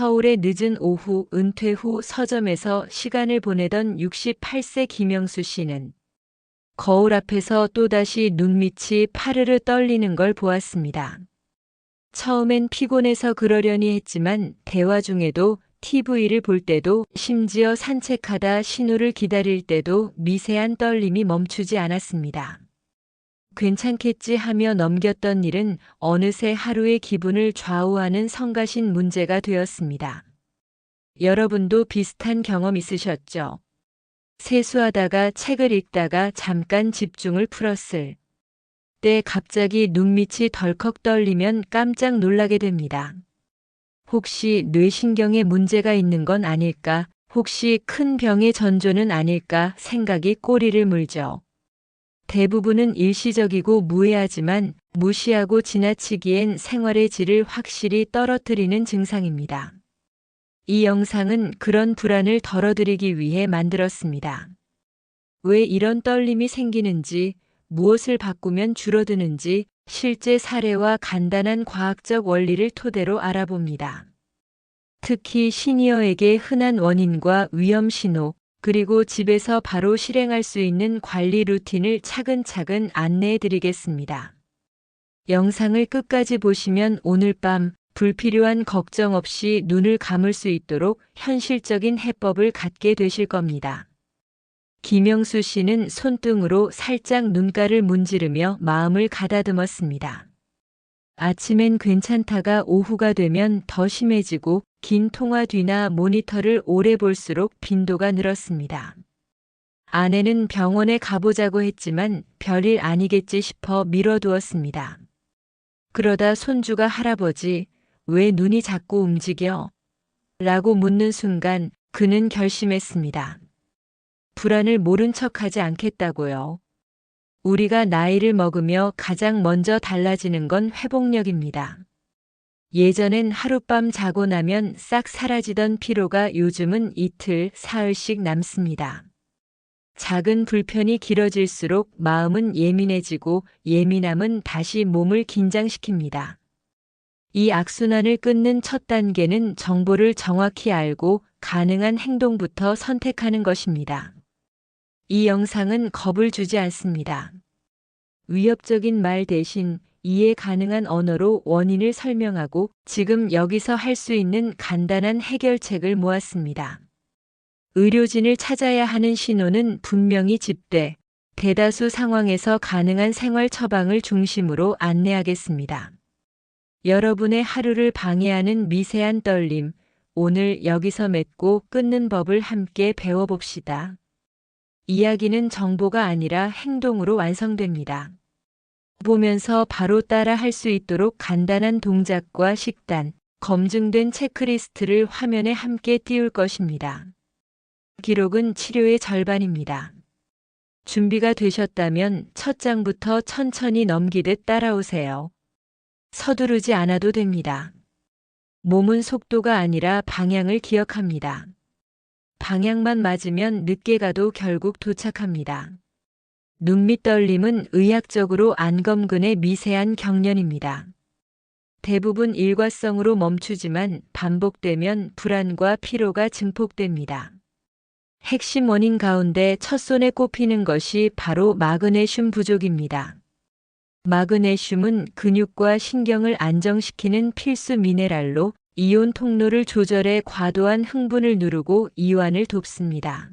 서울의 늦은 오후 은퇴 후 서점에서 시간을 보내던 68세 김영수 씨는 거울 앞에서 또다시 눈밑이 파르르 떨리는 걸 보았습니다. 처음엔 피곤해서 그러려니 했지만 대화 중에도 TV를 볼 때도 심지어 산책하다 신호를 기다릴 때도 미세한 떨림이 멈추지 않았습니다. 괜찮겠지 하며 넘겼던 일은 어느새 하루의 기분을 좌우하는 성가신 문제가 되었습니다. 여러분도 비슷한 경험 있으셨죠? 세수하다가 책을 읽다가 잠깐 집중을 풀었을 때 갑자기 눈밑이 덜컥 떨리면 깜짝 놀라게 됩니다. 혹시 뇌신경에 문제가 있는 건 아닐까? 혹시 큰 병의 전조는 아닐까 생각이 꼬리를 물죠. 대부분은 일시적이고 무해하지만 무시하고 지나치기엔 생활의 질을 확실히 떨어뜨리는 증상입니다. 이 영상은 그런 불안을 덜어드리기 위해 만들었습니다. 왜 이런 떨림이 생기는지, 무엇을 바꾸면 줄어드는지 실제 사례와 간단한 과학적 원리를 토대로 알아봅니다. 특히 시니어에게 흔한 원인과 위험 신호, 그리고 집에서 바로 실행할 수 있는 관리 루틴을 차근차근 안내해 드리겠습니다. 영상을 끝까지 보시면 오늘 밤 불필요한 걱정 없이 눈을 감을 수 있도록 현실적인 해법을 갖게 되실 겁니다. 김영수 씨는 손등으로 살짝 눈가를 문지르며 마음을 가다듬었습니다. 아침엔 괜찮다가 오후가 되면 더 심해지고 긴 통화 뒤나 모니터를 오래 볼수록 빈도가 늘었습니다. 아내는 병원에 가보자고 했지만 별일 아니겠지 싶어 미뤄두었습니다. 그러다 손주가 할아버지, 왜 눈이 자꾸 움직여? 라고 묻는 순간 그는 결심했습니다. 불안을 모른 척하지 않겠다고요. 우리가 나이를 먹으며 가장 먼저 달라지는 건 회복력입니다. 예전엔 하룻밤 자고 나면 싹 사라지던 피로가 요즘은 이틀, 사흘씩 남습니다. 작은 불편이 길어질수록 마음은 예민해지고 예민함은 다시 몸을 긴장시킵니다. 이 악순환을 끊는 첫 단계는 정보를 정확히 알고 가능한 행동부터 선택하는 것입니다. 이 영상은 겁을 주지 않습니다. 위협적인 말 대신 이해 가능한 언어로 원인을 설명하고 지금 여기서 할 수 있는 간단한 해결책을 모았습니다. 의료진을 찾아야 하는 신호는 분명히 집대, 대다수 상황에서 가능한 생활 처방을 중심으로 안내하겠습니다. 여러분의 하루를 방해하는 미세한 떨림, 오늘 여기서 맺고 끊는 법을 함께 배워봅시다. 이야기는 정보가 아니라 행동으로 완성됩니다. 보면서 바로 따라 할 수 있도록 간단한 동작과 식단, 검증된 체크리스트를 화면에 함께 띄울 것입니다. 기록은 치료의 절반입니다. 준비가 되셨다면 첫 장부터 천천히 넘기듯 따라오세요. 서두르지 않아도 됩니다. 몸은 속도가 아니라 방향을 기억합니다. 방향만 맞으면 늦게 가도 결국 도착합니다. 눈밑 떨림은 의학적으로 안검근의 미세한 경련입니다. 대부분 일과성으로 멈추지만 반복되면 불안과 피로가 증폭됩니다. 핵심 원인 가운데 첫손에 꼽히는 것이 바로 마그네슘 부족입니다. 마그네슘은 근육과 신경을 안정시키는 필수 미네랄로 이온 통로를 조절해 과도한 흥분을 누르고 이완을 돕습니다.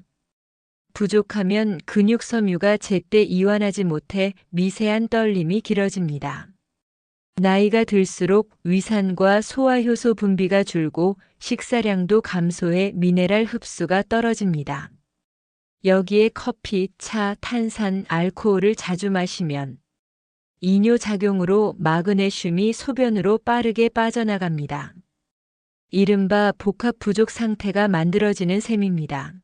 부족하면 근육 섬유가 제때 이완하지 못해 미세한 떨림이 길어집니다. 나이가 들수록 위산과 소화효소 분비가 줄고 식사량도 감소해 미네랄 흡수가 떨어집니다. 여기에 커피, 차, 탄산, 알코올을 자주 마시면 이뇨작용으로 마그네슘이 소변으로 빠르게 빠져나갑니다. 이른바 복합 부족 상태가 만들어지는 셈입니다.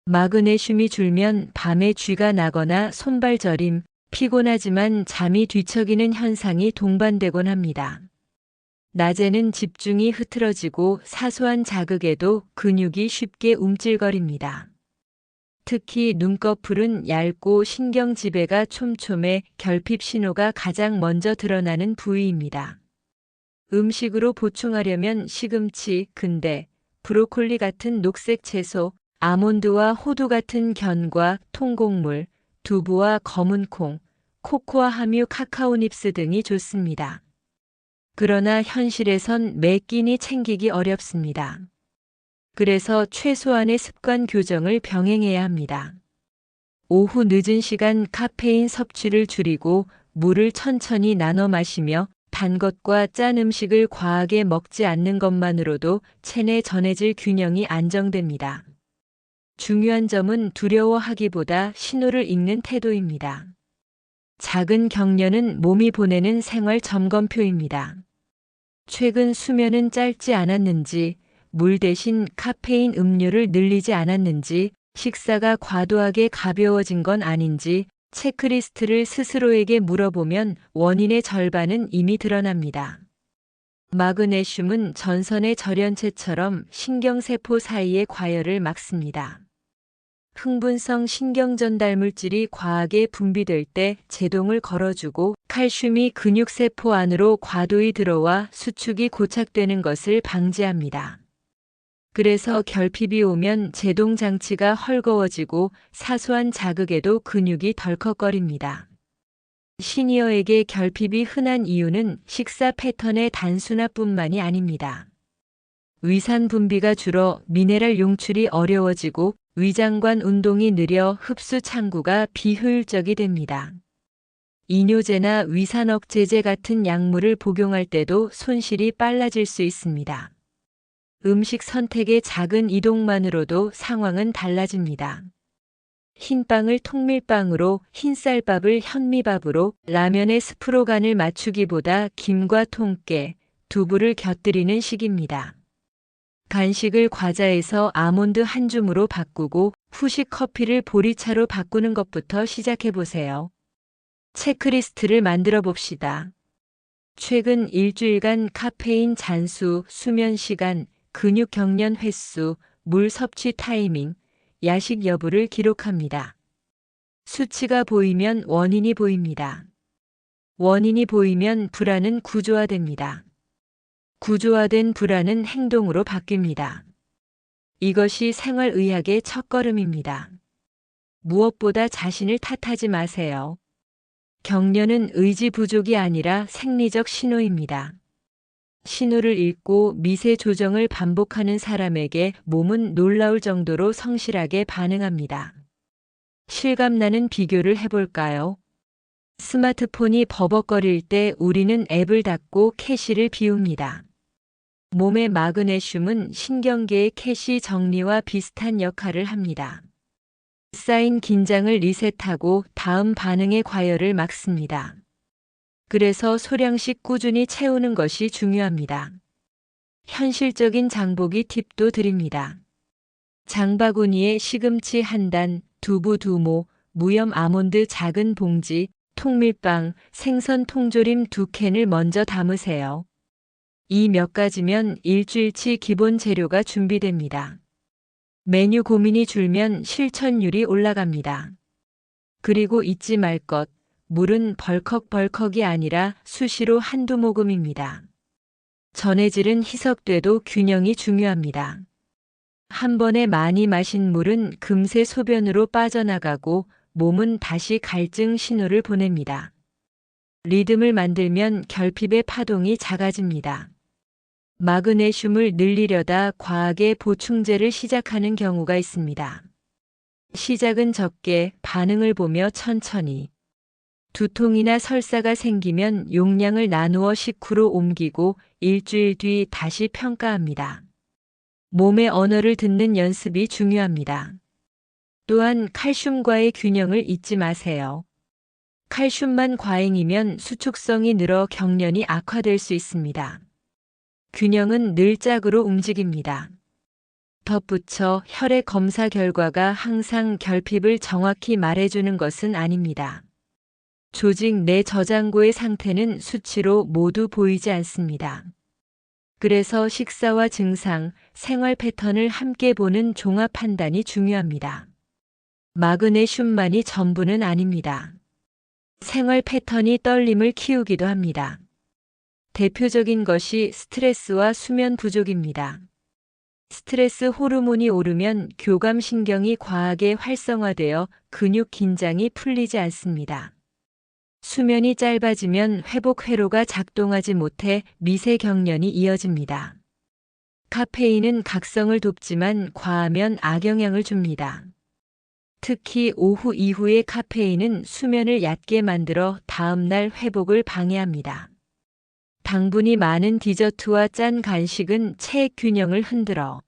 마그네슘이 줄면 밤에 쥐가 나거나 손발 저림, 피곤하지만 잠이 뒤척이는 현상이 동반되곤 합니다. 낮에는 집중이 흐트러지고 사소한 자극에도 근육이 쉽게 움찔거립니다. 특히 눈꺼풀은 얇고 신경 지배가 촘촘해 결핍 신호가 가장 먼저 드러나는 부위입니다. 음식으로 보충하려면 시금치, 근대, 브로콜리 같은 녹색 채소, 아몬드와 호두 같은 견과, 통곡물, 두부와 검은 콩, 코코아 함유 카카오 닙스 등이 좋습니다. 그러나 현실에선 매 끼니 챙기기 어렵습니다. 그래서 최소한의 습관 교정을 병행해야 합니다. 오후 늦은 시간 카페인 섭취를 줄이고 물을 천천히 나눠 마시며 단 것과 짠 음식을 과하게 먹지 않는 것만으로도 체내 전해질 균형이 안정됩니다. 중요한 점은 두려워하기보다 신호를 읽는 태도입니다. 작은 격려는 몸이 보내는 생활 점검표입니다. 최근 수면은 짧지 않았는지, 물 대신 카페인 음료를 늘리지 않았는지, 식사가 과도하게 가벼워진 건 아닌지 체크리스트를 스스로에게 물어보면 원인의 절반은 이미 드러납니다. 마그네슘은 전선의 절연체처럼 신경세포 사이의 과열을 막습니다. 흥분성 신경전달물질이 과하게 분비될 때 제동을 걸어주고 칼슘이 근육세포 안으로 과도히 들어와 수축이 고착되는 것을 방지합니다. 그래서 결핍이 오면 제동장치가 헐거워지고 사소한 자극에도 근육이 덜컥거립니다. 시니어에게 결핍이 흔한 이유는 식사 패턴의 단순화뿐만이 아닙니다. 위산 분비가 줄어 미네랄 용출이 어려워지고 위장관 운동이 느려 흡수 창구가 비효율적이 됩니다. 이뇨제나 위산억제제 같은 약물을 복용할 때도 손실이 빨라질 수 있습니다. 음식 선택의 작은 이동만으로도 상황은 달라집니다. 흰빵을 통밀빵으로, 흰쌀밥을 현미밥으로, 라면에 스프로 간을 맞추기보다 김과 통깨, 두부를 곁들이는 식입니다. 간식을 과자에서 아몬드 한 줌으로 바꾸고 후식 커피를 보리차로 바꾸는 것부터 시작해보세요. 체크리스트를 만들어 봅시다. 최근 일주일간 카페인 잔수, 수면 시간, 근육 경련 횟수, 물 섭취 타이밍, 야식 여부를 기록합니다. 수치가 보이면 원인이 보입니다. 원인이 보이면 불안은 구조화됩니다. 구조화된 불안은 행동으로 바뀝니다. 이것이 생활의학의 첫걸음입니다. 무엇보다 자신을 탓하지 마세요. 격려는 의지 부족이 아니라 생리적 신호입니다. 신호를 읽고 미세 조정을 반복하는 사람에게 몸은 놀라울 정도로 성실하게 반응합니다. 실감나는 비교를 해볼까요? 스마트폰이 버벅거릴 때 우리는 앱을 닫고 캐시를 비웁니다. 몸의 마그네슘은 신경계의 캐시 정리와 비슷한 역할을 합니다. 쌓인 긴장을 리셋하고 다음 반응의 과열을 막습니다. 그래서 소량씩 꾸준히 채우는 것이 중요합니다. 현실적인 장보기 팁도 드립니다. 장바구니에 시금치 한 단, 두부 2모, 무염 아몬드 작은 봉지, 통밀빵, 생선 통조림 2캔을 먼저 담으세요. 이 몇 가지면 일주일치 기본 재료가 준비됩니다. 메뉴 고민이 줄면 실천율이 올라갑니다. 그리고 잊지 말 것, 물은 벌컥벌컥이 아니라 수시로 한두 모금입니다. 전해질은 희석돼도 균형이 중요합니다. 한 번에 많이 마신 물은 금세 소변으로 빠져나가고 몸은 다시 갈증 신호를 보냅니다. 리듬을 만들면 결핍의 파동이 작아집니다. 마그네슘을 늘리려다 과하게 보충제를 시작하는 경우가 있습니다. 시작은 적게, 반응을 보며 천천히. 두통이나 설사가 생기면 용량을 나누어 식후로 옮기고 일주일 뒤 다시 평가합니다. 몸의 언어를 듣는 연습이 중요합니다. 또한 칼슘과의 균형을 잊지 마세요. 칼슘만 과잉이면 수축성이 늘어 경련이 악화될 수 있습니다. 균형은 늘 짝으로 움직입니다. 덧붙여 혈액 검사 결과가 항상 결핍을 정확히 말해주는 것은 아닙니다. 조직 내 저장고의 상태는 수치로 모두 보이지 않습니다. 그래서 식사와 증상, 생활 패턴을 함께 보는 종합 판단이 중요합니다. 마그네슘만이 전부는 아닙니다. 생활 패턴이 떨림을 키우기도 합니다. 대표적인 것이 스트레스와 수면 부족입니다. 스트레스 호르몬이 오르면 교감신경이 과하게 활성화되어 근육 긴장이 풀리지 않습니다. 수면이 짧아지면 회복 회로가 작동하지 못해 미세경련이 이어집니다. 카페인은 각성을 돕지만 과하면 악영향을 줍니다. 특히 오후 이후의 카페인은 수면을 얕게 만들어 다음날 회복을 방해합니다. 당분이 많은 디저트와 짠 간식은 체액 균형을 흔들어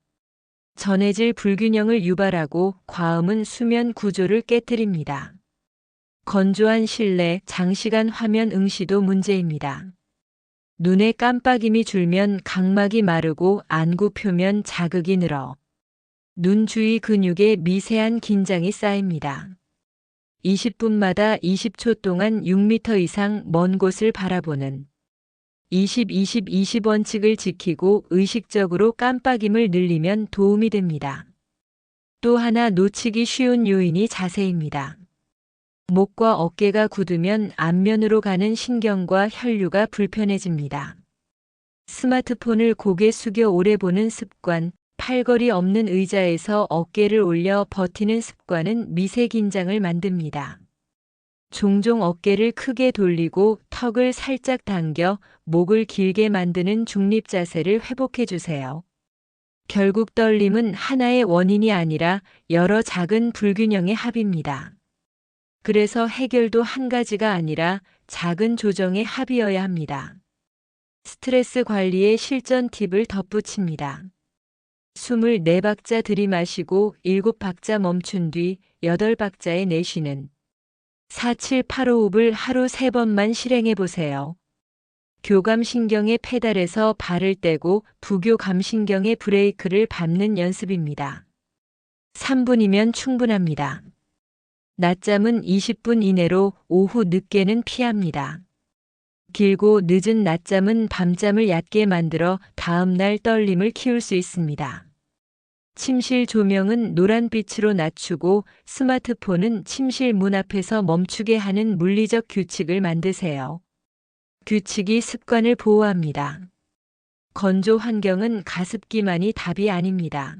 전해질 불균형을 유발하고 과음은 수면 구조를 깨뜨립니다. 건조한 실내, 장시간 화면 응시도 문제입니다. 눈의 깜빡임이 줄면 각막이 마르고 안구 표면 자극이 늘어 눈 주위 근육에 미세한 긴장이 쌓입니다. 20분마다 20초 동안 6m 이상 먼 곳을 바라보는 20-20-20 원칙을 지키고 의식적으로 깜빡임을 늘리면 도움이 됩니다. 또 하나 놓치기 쉬운 요인이 자세입니다. 목과 어깨가 굳으면 안면으로 가는 신경과 혈류가 불편해집니다. 스마트폰을 고개 숙여 오래 보는 습관, 팔걸이 없는 의자에서 어깨를 올려 버티는 습관은 미세 긴장을 만듭니다. 종종 어깨를 크게 돌리고 턱을 살짝 당겨 목을 길게 만드는 중립 자세를 회복해 주세요. 결국 떨림은 하나의 원인이 아니라 여러 작은 불균형의 합입니다. 그래서 해결도 한 가지가 아니라 작은 조정의 합이어야 합니다. 스트레스 관리의 실전 팁을 덧붙입니다. 숨을 4박자 들이마시고 7박자 멈춘 뒤 8박자에 내쉬는 4-7-8호흡을 하루 3번만 실행해 보세요. 교감신경의 페달에서 발을 떼고 부교감신경의 브레이크를 밟는 연습입니다. 3분이면 충분합니다. 낮잠은 20분 이내로 오후 늦게는 피합니다. 길고 늦은 낮잠은 밤잠을 얕게 만들어 다음날 떨림을 키울 수 있습니다. 침실 조명은 노란빛으로 낮추고 스마트폰은 침실 문 앞에서 멈추게 하는 물리적 규칙을 만드세요. 규칙이 습관을 보호합니다. 건조 환경은 가습기만이 답이 아닙니다.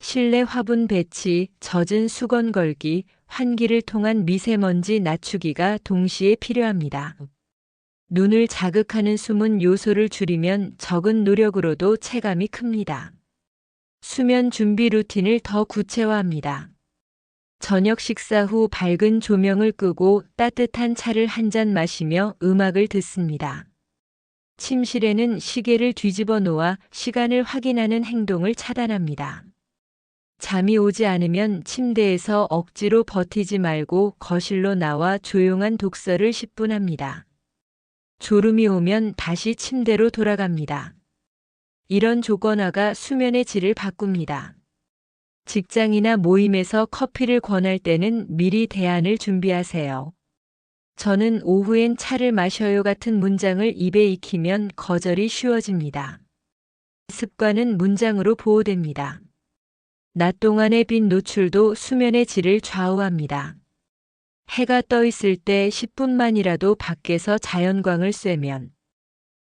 실내 화분 배치, 젖은 수건 걸기, 환기를 통한 미세먼지 낮추기가 동시에 필요합니다. 눈을 자극하는 숨은 요소를 줄이면 적은 노력으로도 체감이 큽니다. 수면 준비 루틴을 더 구체화합니다. 저녁 식사 후 밝은 조명을 끄고 따뜻한 차를 한 잔 마시며 음악을 듣습니다. 침실에는 시계를 뒤집어 놓아 시간을 확인하는 행동을 차단합니다. 잠이 오지 않으면 침대에서 억지로 버티지 말고 거실로 나와 조용한 독서를 10분 합니다. 졸음이 오면 다시 침대로 돌아갑니다. 이런 조건화가 수면의 질을 바꿉니다. 직장이나 모임에서 커피를 권할 때는 미리 대안을 준비하세요. 저는 오후엔 차를 마셔요 같은 문장을 입에 익히면 거절이 쉬워집니다. 습관은 문장으로 보호됩니다. 낮 동안의 빛 노출도 수면의 질을 좌우합니다. 해가 떠 있을 때 10분만이라도 밖에서 자연광을 쐬면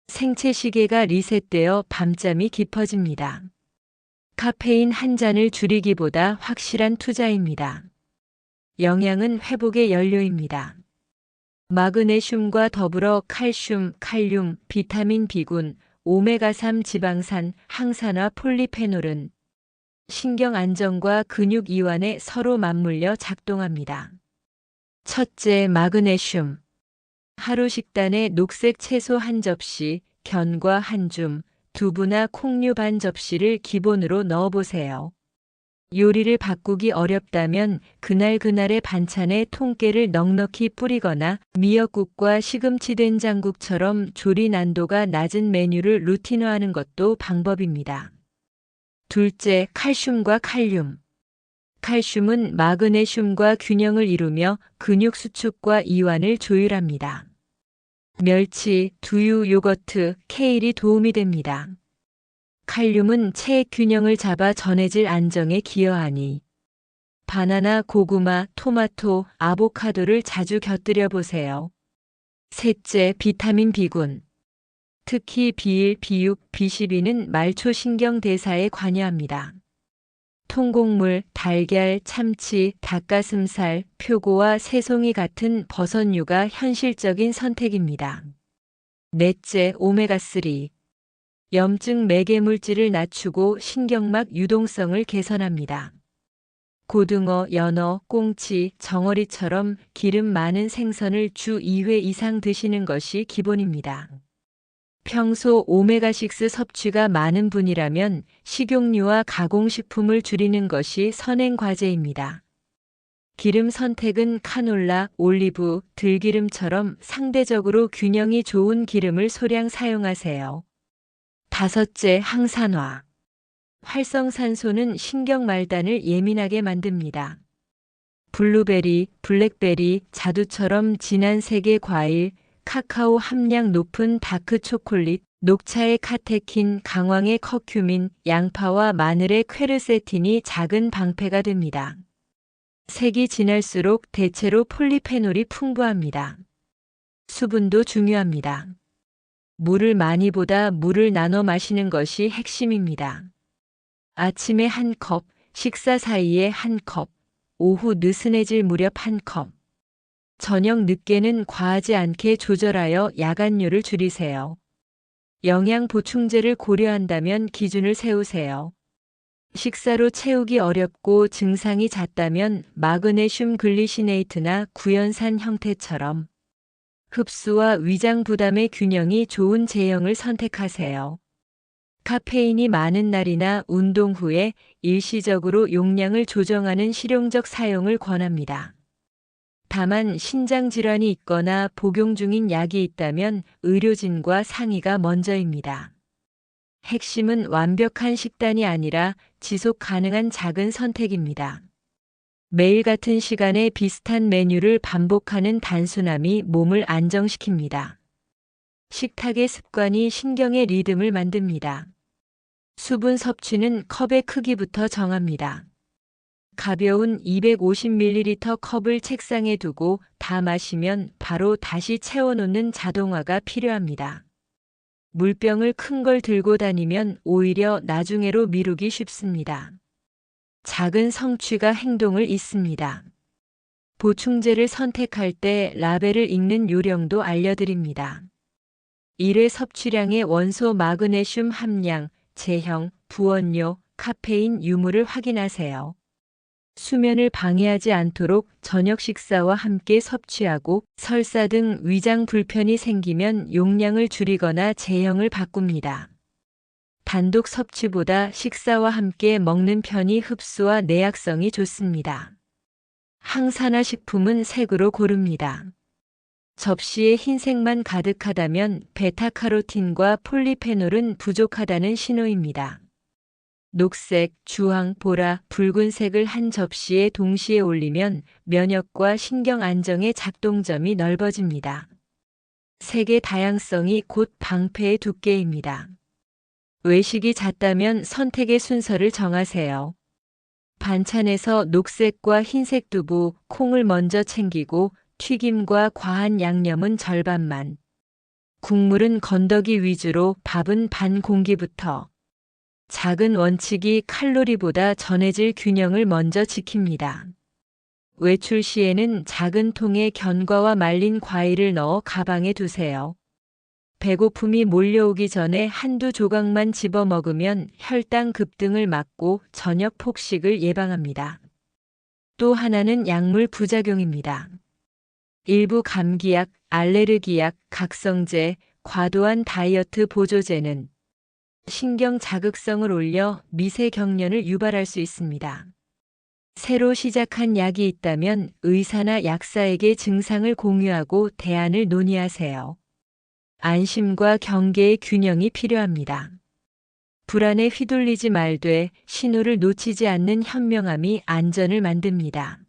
생체 시계가 리셋되어 밤잠이 깊어집니다. 카페인 한 잔을 줄이기보다 확실한 투자입니다. 영양은 회복의 연료입니다. 마그네슘과 더불어 칼슘, 칼륨, 비타민 B군, 오메가3 지방산, 항산화 폴리페놀은 신경 안정과 근육 이완에 서로 맞물려 작동합니다. 첫째, 마그네슘. 하루 식단에 녹색 채소 한 접시, 견과 한 줌, 두부나 콩류 반 접시를 기본으로 넣어보세요. 요리를 바꾸기 어렵다면 그날그날의 반찬에 통깨를 넉넉히 뿌리거나 미역국과 시금치 된장국처럼 조리 난도가 낮은 메뉴를 루틴화하는 것도 방법입니다. 둘째, 칼슘과 칼륨. 칼슘은 마그네슘과 균형을 이루며 근육 수축과 이완을 조율합니다. 멸치, 두유, 요거트, 케일이 도움이 됩니다. 칼륨은 체액 균형을 잡아 전해질 안정에 기여하니 바나나, 고구마, 토마토, 아보카도를 자주 곁들여 보세요. 셋째, 비타민 B군. 특히 비일, 비육, 비시비는 말초 신경 대사에 관여합니다. 통곡물, 달걀, 참치, 닭가슴살, 표고와 새송이 같은 버섯류가 현실적인 선택입니다. 넷째, 오메가3. 염증 매개 물질을 낮추고 신경막 유동성을 개선합니다. 고등어, 연어, 꽁치, 정어리처럼 기름 많은 생선을 주 2회 이상 드시는 것이 기본입니다. 평소 오메가6 섭취가 많은 분이라면 식용유와 가공식품을 줄이는 것이 선행 과제입니다. 기름 선택은 카놀라, 올리브, 들기름처럼 상대적으로 균형이 좋은 기름을 소량 사용하세요. 다섯째, 항산화. 활성산소는 신경 말단을 예민하게 만듭니다. 블루베리, 블랙베리, 자두처럼 진한 색의 과일, 카카오 함량 높은 다크 초콜릿, 녹차의 카테킨, 강황의 커큐민, 양파와 마늘의 퀘르세틴이 작은 방패가 됩니다. 색이 진할수록 대체로 폴리페놀이 풍부합니다. 수분도 중요합니다. 물을 많이 보다 물을 나눠 마시는 것이 핵심입니다. 아침에 한 컵, 식사 사이에 한 컵, 오후 느슨해질 무렵 한 컵. 저녁 늦게는 과하지 않게 조절하여 야간류를 줄이세요. 영양 보충제를 고려한다면 기준을 세우세요. 식사로 채우기 어렵고 증상이 잦다면 마그네슘 글리시네이트나 구연산 형태처럼 흡수와 위장 부담의 균형이 좋은 제형을 선택하세요. 카페인이 많은 날이나 운동 후에 일시적으로 용량을 조정하는 실용적 사용을 권합니다. 다만 신장 질환이 있거나 복용 중인 약이 있다면 의료진과 상의가 먼저입니다. 핵심은 완벽한 식단이 아니라 지속 가능한 작은 선택입니다. 매일 같은 시간에 비슷한 메뉴를 반복하는 단순함이 몸을 안정시킵니다. 식탁의 습관이 신경의 리듬을 만듭니다. 수분 섭취는 컵의 크기부터 정합니다. 가벼운 250ml 컵을 책상에 두고 다 마시면 바로 다시 채워놓는 자동화가 필요합니다. 물병을 큰 걸 들고 다니면 오히려 나중에로 미루기 쉽습니다. 작은 성취가 행동을 잇습니다. 보충제를 선택할 때 라벨을 읽는 요령도 알려드립니다. 1회 섭취량의 원소 마그네슘 함량, 제형, 부원료, 카페인 유무를 확인하세요. 수면을 방해하지 않도록 저녁 식사와 함께 섭취하고 설사 등 위장 불편이 생기면 용량을 줄이거나 제형을 바꿉니다. 단독 섭취보다 식사와 함께 먹는 편이 흡수와 내약성이 좋습니다. 항산화 식품은 색으로 고릅니다. 접시에 흰색만 가득하다면 베타카로틴과 폴리페놀은 부족하다는 신호입니다. 녹색, 주황, 보라, 붉은색을 한 접시에 동시에 올리면 면역과 신경 안정의 작동점이 넓어집니다. 색의 다양성이 곧 방패의 두께입니다. 외식이 잦다면 선택의 순서를 정하세요. 반찬에서 녹색과 흰색 두부, 콩을 먼저 챙기고 튀김과 과한 양념은 절반만. 국물은 건더기 위주로 밥은 반 공기부터. 작은 원칙이 칼로리보다 전해질 균형을 먼저 지킵니다. 외출 시에는 작은 통에 견과와 말린 과일을 넣어 가방에 두세요. 배고픔이 몰려오기 전에 한두 조각만 집어 먹으면 혈당 급등을 막고 저녁 폭식을 예방합니다. 또 하나는 약물 부작용입니다. 일부 감기약, 알레르기약, 각성제, 과도한 다이어트 보조제는 신경 자극성을 올려 미세경련을 유발할 수 있습니다. 새로 시작한 약이 있다면 의사나 약사에게 증상을 공유하고 대안을 논의하세요. 안심과 경계의 균형이 필요합니다. 불안에 휘둘리지 말되 신호를 놓치지 않는 현명함이 안전을 만듭니다.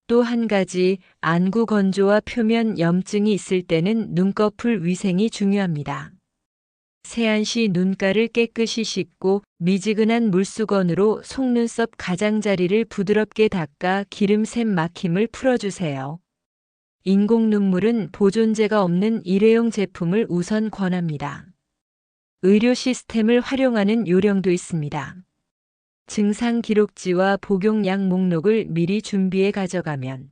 또 한 가지, 안구 건조와 표면 염증이 있을 때는 눈꺼풀 위생이 중요합니다. 세안 시 눈가를 깨끗이 씻고 미지근한 물수건으로 속눈썹 가장자리를 부드럽게 닦아 기름샘 막힘을 풀어주세요. 인공 눈물은 보존제가 없는 일회용 제품을 우선 권합니다. 의료 시스템을 활용하는 요령도 있습니다. 증상 기록지와 복용약 목록을 미리 준비해 가져가면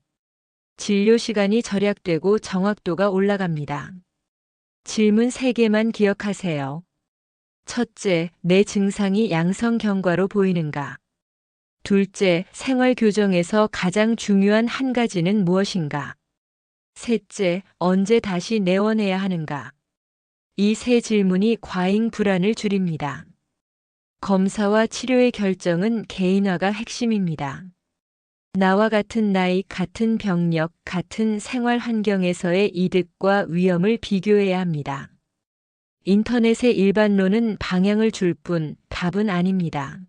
진료 시간이 절약되고 정확도가 올라갑니다. 질문 3개만 기억하세요. 첫째, 내 증상이 양성 경과로 보이는가? 둘째, 생활 교정에서 가장 중요한 한 가지는 무엇인가? 셋째, 언제 다시 내원해야 하는가? 이 세 질문이 과잉 불안을 줄입니다. 검사와 치료의 결정은 개인화가 핵심입니다. 나와 같은 나이, 같은 병력, 같은 생활 환경에서의 이득과 위험을 비교해야 합니다. 인터넷의 일반론은 방향을 줄 뿐 답은 아닙니다.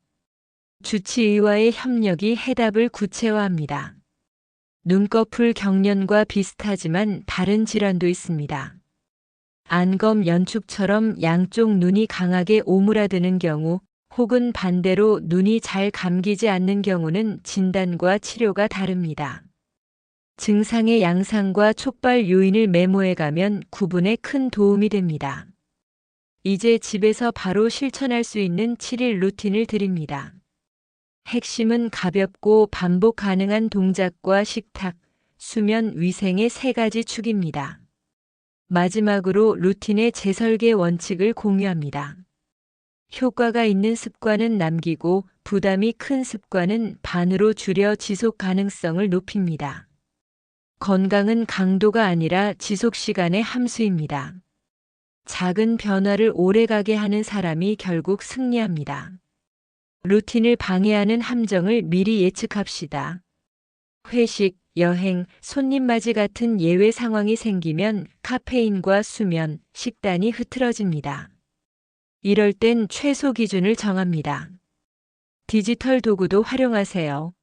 주치의와의 협력이 해답을 구체화합니다. 눈꺼풀 경련과 비슷하지만 다른 질환도 있습니다. 안검 연축처럼 양쪽 눈이 강하게 오므라드는 경우 혹은 반대로 눈이 잘 감기지 않는 경우는 진단과 치료가 다릅니다. 증상의 양상과 촉발 요인을 메모해가면 구분에 큰 도움이 됩니다. 이제 집에서 바로 실천할 수 있는 7일 루틴을 드립니다. 핵심은 가볍고 반복 가능한 동작과 식탁, 수면, 위생의 3가지 축입니다. 마지막으로 루틴의 재설계 원칙을 공유합니다. 효과가 있는 습관은 남기고 부담이 큰 습관은 반으로 줄여 지속 가능성을 높입니다. 건강은 강도가 아니라 지속 시간의 함수입니다. 작은 변화를 오래가게 하는 사람이 결국 승리합니다. 루틴을 방해하는 함정을 미리 예측합시다. 회식, 여행, 손님 맞이 같은 예외 상황이 생기면 카페인과 수면, 식단이 흐트러집니다. 이럴 땐 최소 기준을 정합니다. 디지털 도구도 활용하세요.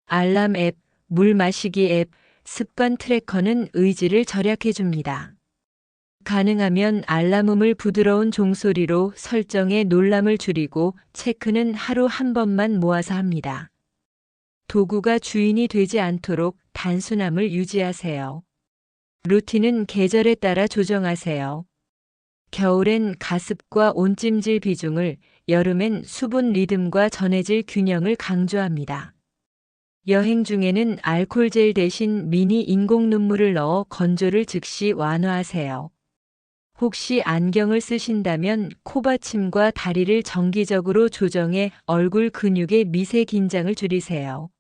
알람 앱, 물 마시기 앱, 습관 트래커는 의지를 절약해 줍니다. 가능하면 알람음을 부드러운 종소리로 설정해 놀람을 줄이고 체크는 하루 한 번만 모아서 합니다. 도구가 주인이 되지 않도록 단순함을 유지하세요. 루틴은 계절에 따라 조정하세요. 겨울엔 가습과 온찜질 비중을, 여름엔 수분 리듬과 전해질 균형을 강조합니다. 여행 중에는 알코올젤 대신 미니 인공 눈물을 넣어 건조를 즉시 완화하세요. 혹시 안경을 쓰신다면 코받침과 다리를 정기적으로 조정해 얼굴 근육의 미세 긴장을 줄이세요.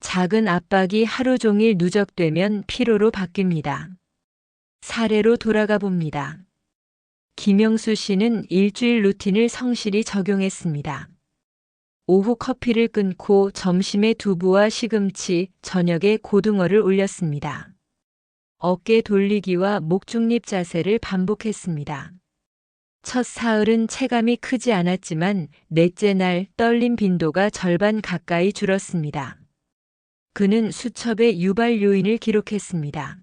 작은 압박이 하루 종일 누적되면 피로로 바뀝니다. 사례로 돌아가 봅니다. 김영수 씨는 일주일 루틴을 성실히 적용했습니다. 오후 커피를 끊고 점심에 두부와 시금치, 저녁에 고등어를 올렸습니다. 어깨 돌리기와 목중립 자세를 반복했습니다. 첫 사흘은 체감이 크지 않았지만 넷째 날 떨림 빈도가 절반 가까이 줄었습니다. 그는 수첩에 유발 요인을 기록했습니다.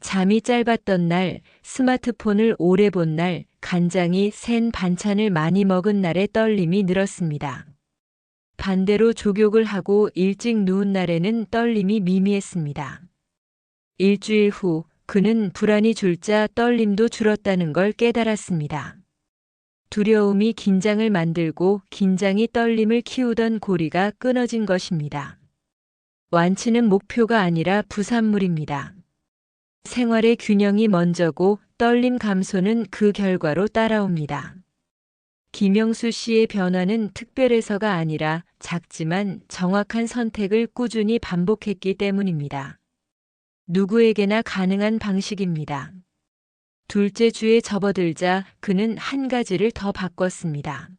잠이 짧았던 날, 스마트폰을 오래 본 날, 간장이 센 반찬을 많이 먹은 날의 떨림이 늘었습니다. 반대로 족욕을 하고 일찍 누운 날에는 떨림이 미미했습니다. 일주일 후 그는 불안이 줄자 떨림도 줄었다는 걸 깨달았습니다. 두려움이 긴장을 만들고 긴장이 떨림을 키우던 고리가 끊어진 것입니다. 완치는 목표가 아니라 부산물입니다. 생활의 균형이 먼저고 떨림 감소는 그 결과로 따라옵니다. 김영수 씨의 변화는 특별해서가 아니라 작지만 정확한 선택을 꾸준히 반복했기 때문입니다. 누구에게나 가능한 방식입니다. 둘째 주에 접어들자 그는 한 가지를 더 바꿨습니다.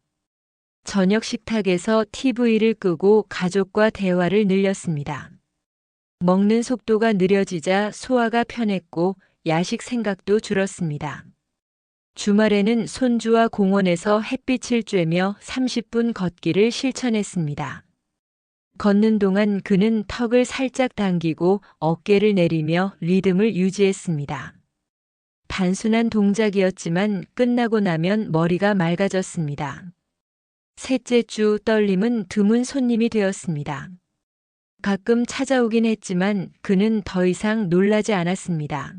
저녁 식탁에서 TV를 끄고 가족과 대화를 늘렸습니다. 먹는 속도가 느려지자 소화가 편했고 야식 생각도 줄었습니다. 주말에는 손주와 공원에서 햇빛을 쬐며 30분 걷기를 실천했습니다. 걷는 동안 그는 턱을 살짝 당기고 어깨를 내리며 리듬을 유지했습니다. 단순한 동작이었지만 끝나고 나면 머리가 맑아졌습니다. 셋째 주 떨림은 드문 손님이 되었습니다. 가끔 찾아오긴 했지만 그는 더 이상 놀라지 않았습니다.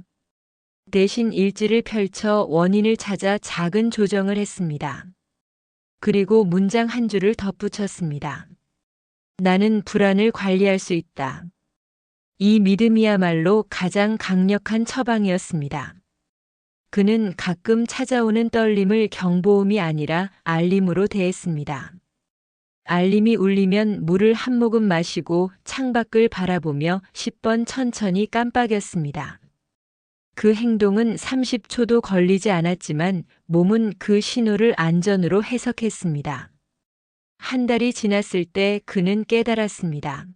대신 일지를 펼쳐 원인을 찾아 작은 조정을 했습니다. 그리고 문장 한 줄을 덧붙였습니다. 나는 불안을 관리할 수 있다. 이 믿음이야말로 가장 강력한 처방이었습니다. 그는 가끔 찾아오는 떨림을 경보음이 아니라 알림으로 대했습니다. 알림이 울리면 물을 한 모금 마시고 창밖을 바라보며 10번 천천히 깜빡였습니다. 그 행동은 30초도 걸리지 않았지만 몸은 그 신호를 안전으로 해석했습니다. 한 달이 지났을 때 그는 깨달았습니다.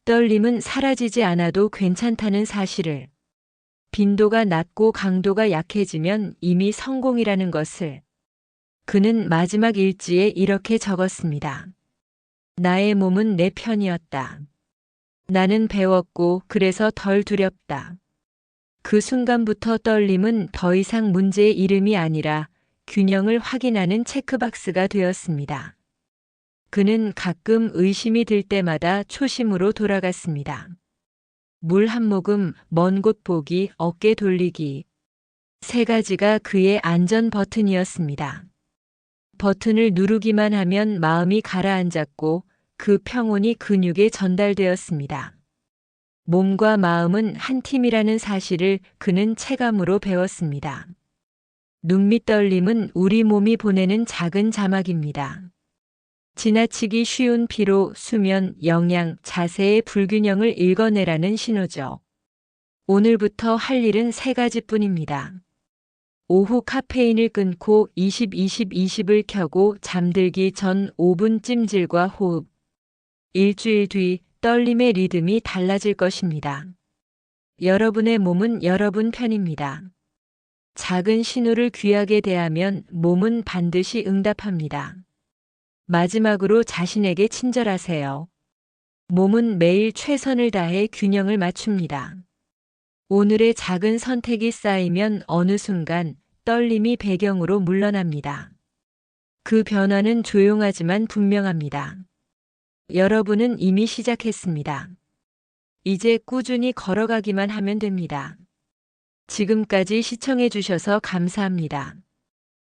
떨림은 사라지지 않아도 괜찮다는 사실을. 빈도가 낮고 강도가 약해지면 이미 성공이라는 것을. 그는 마지막 일지에 이렇게 적었습니다. 나의 몸은 내 편이었다. 나는 배웠고 그래서 덜 두렵다. 그 순간부터 떨림은 더 이상 문제의 이름이 아니라 균형을 확인하는 체크박스가 되었습니다. 그는 가끔 의심이 들 때마다 초심으로 돌아갔습니다. 물 한 모금, 먼 곳 보기, 어깨 돌리기. 세 가지가 그의 안전 버튼이었습니다. 버튼을 누르기만 하면 마음이 가라앉았고 그 평온이 근육에 전달되었습니다. 몸과 마음은 한 팀이라는 사실을 그는 체감으로 배웠습니다. 눈밑 떨림은 우리 몸이 보내는 작은 자막입니다. 지나치기 쉬운 피로, 수면, 영양, 자세의 불균형을 읽어내라는 신호죠. 오늘부터 할 일은 세 가지뿐입니다. 오후 카페인을 끊고 20-20-20을 켜고 잠들기 전 5분 찜질과 호흡. 일주일 뒤 떨림의 리듬이 달라질 것입니다. 여러분의 몸은 여러분 편입니다. 작은 신호를 귀하게 대하면 몸은 반드시 응답합니다. 마지막으로 자신에게 친절하세요. 몸은 매일 최선을 다해 균형을 맞춥니다. 오늘의 작은 선택이 쌓이면 어느 순간 떨림이 배경으로 물러납니다. 그 변화는 조용하지만 분명합니다. 여러분은 이미 시작했습니다. 이제 꾸준히 걸어가기만 하면 됩니다. 지금까지 시청해 주셔서 감사합니다.